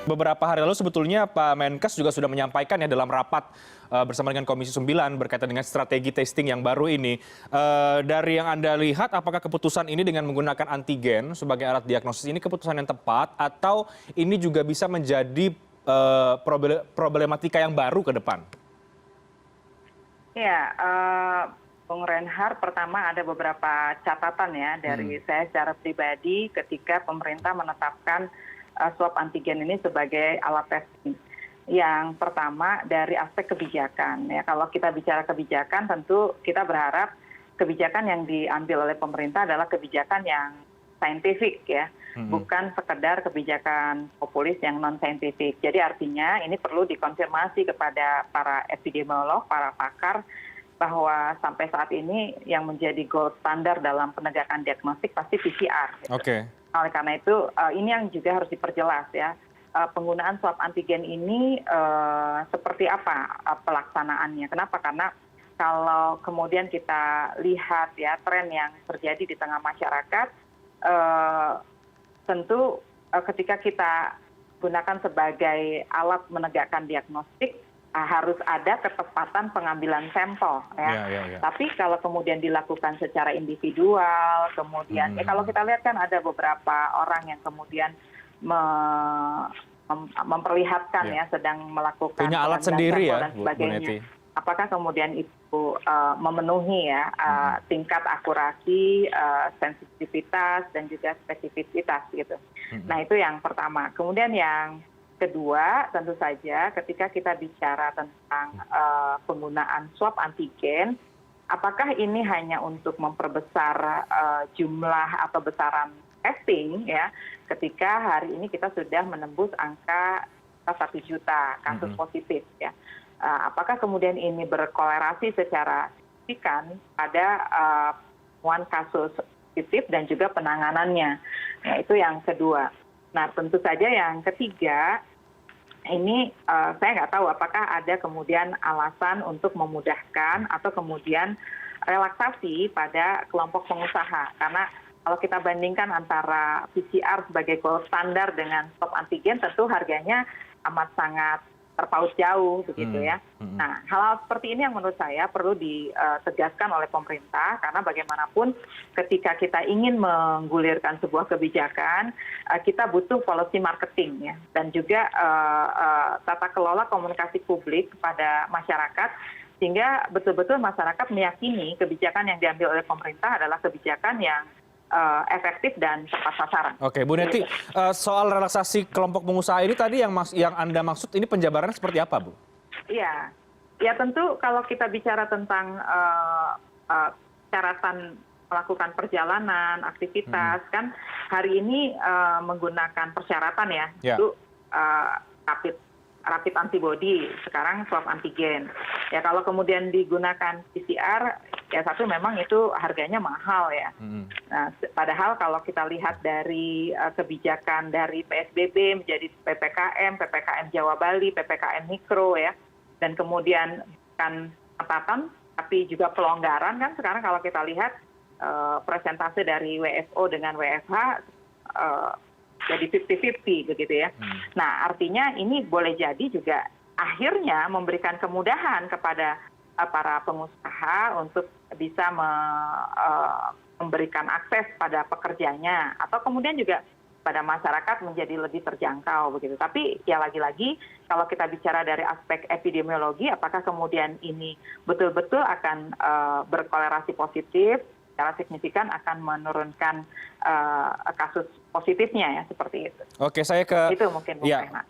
Beberapa hari lalu sebetulnya Pak Menkes juga sudah menyampaikan ya dalam rapat bersama dengan Komisi 9 berkaitan dengan strategi testing yang baru ini. Dari yang Anda lihat, apakah keputusan ini dengan menggunakan antigen sebagai alat diagnosis ini keputusan yang tepat atau ini juga bisa menjadi problematika yang baru ke depan? Ya, Bung Reinhardt, pertama ada beberapa catatan ya dari saya secara pribadi ketika pemerintah menetapkan swab antigen ini sebagai alat testing. Yang pertama dari aspek kebijakan. Ya, kalau kita bicara kebijakan, tentu kita berharap kebijakan yang diambil oleh pemerintah adalah kebijakan yang saintifik ya, bukan sekedar kebijakan populis yang non saintifik. Jadi artinya ini perlu dikonfirmasi kepada para epidemiolog, para pakar, bahwa sampai saat ini yang menjadi gold standar dalam penegakan diagnostik pasti PCR. Gitu. Oke. Oleh karena itu, ini yang juga harus diperjelas ya. Penggunaan swab antigen ini seperti apa pelaksanaannya? Kenapa? Karena kalau kemudian kita lihat ya tren yang terjadi di tengah masyarakat, tentu ketika kita gunakan sebagai alat menegakkan diagnostik, harus ada ketepatan pengambilan sampel ya. Tapi kalau kemudian dilakukan secara individual, kemudian kalau kita lihat kan ada beberapa orang yang kemudian memperlihatkan ya sedang melakukan punya alat sendiri ya, dan sebagainya. Apakah kemudian itu memenuhi ya tingkat akurasi, sensitivitas dan juga spesifisitas gitu. Nah itu yang pertama. Kemudian yang kedua, tentu saja ketika kita bicara tentang penggunaan swab antigen, apakah ini hanya untuk memperbesar jumlah atau besaran testing ya, ketika hari ini kita sudah menembus angka 1 juta kasus positif ya. Apakah kemudian ini berkolerasi secara signifikan pada temuan kasus positif dan juga penanganannya. Nah, itu yang kedua. Nah, tentu saja yang ketiga, ini saya nggak tahu apakah ada kemudian alasan untuk memudahkan atau kemudian relaksasi pada kelompok pengusaha. Karena kalau kita bandingkan antara PCR sebagai gold standar dengan swab antigen, tentu harganya amat sangat terpaut jauh begitu ya. Nah, hal-hal seperti ini yang menurut saya perlu ditegaskan oleh pemerintah karena bagaimanapun ketika kita ingin menggulirkan sebuah kebijakan, kita butuh policy marketing ya dan juga tata kelola komunikasi publik kepada masyarakat sehingga betul-betul masyarakat meyakini kebijakan yang diambil oleh pemerintah adalah kebijakan yang efektif dan tepat sasaran. Oke, Bu Neti, soal relaksasi kelompok pengusaha ini tadi yang Anda maksud ini penjabarannya seperti apa, Bu? Iya, ya tentu kalau kita bicara tentang syaratan melakukan perjalanan, aktivitas, kan hari ini menggunakan persyaratan ya, itu rapid antibody, sekarang swab antigen. Ya kalau kemudian digunakan PCR, ya satu memang itu harganya mahal ya. Nah, padahal kalau kita lihat dari kebijakan dari PSBB menjadi PPKM Jawa Bali, PPKM Mikro ya, dan kemudian kan catatan, tapi juga pelonggaran kan sekarang kalau kita lihat presentase dari WFO dengan WFH jadi 50-50 begitu ya. Nah artinya ini boleh jadi juga akhirnya memberikan kemudahan kepada para pengusaha untuk bisa memberikan akses pada pekerjanya atau kemudian juga pada masyarakat menjadi lebih terjangkau begitu. Tapi ya lagi-lagi kalau kita bicara dari aspek epidemiologi, apakah kemudian ini betul-betul akan berkolerasi positif, secara signifikan akan menurunkan kasus positifnya ya seperti itu. Oke, saya ke itu mungkin Bung Reinhardt.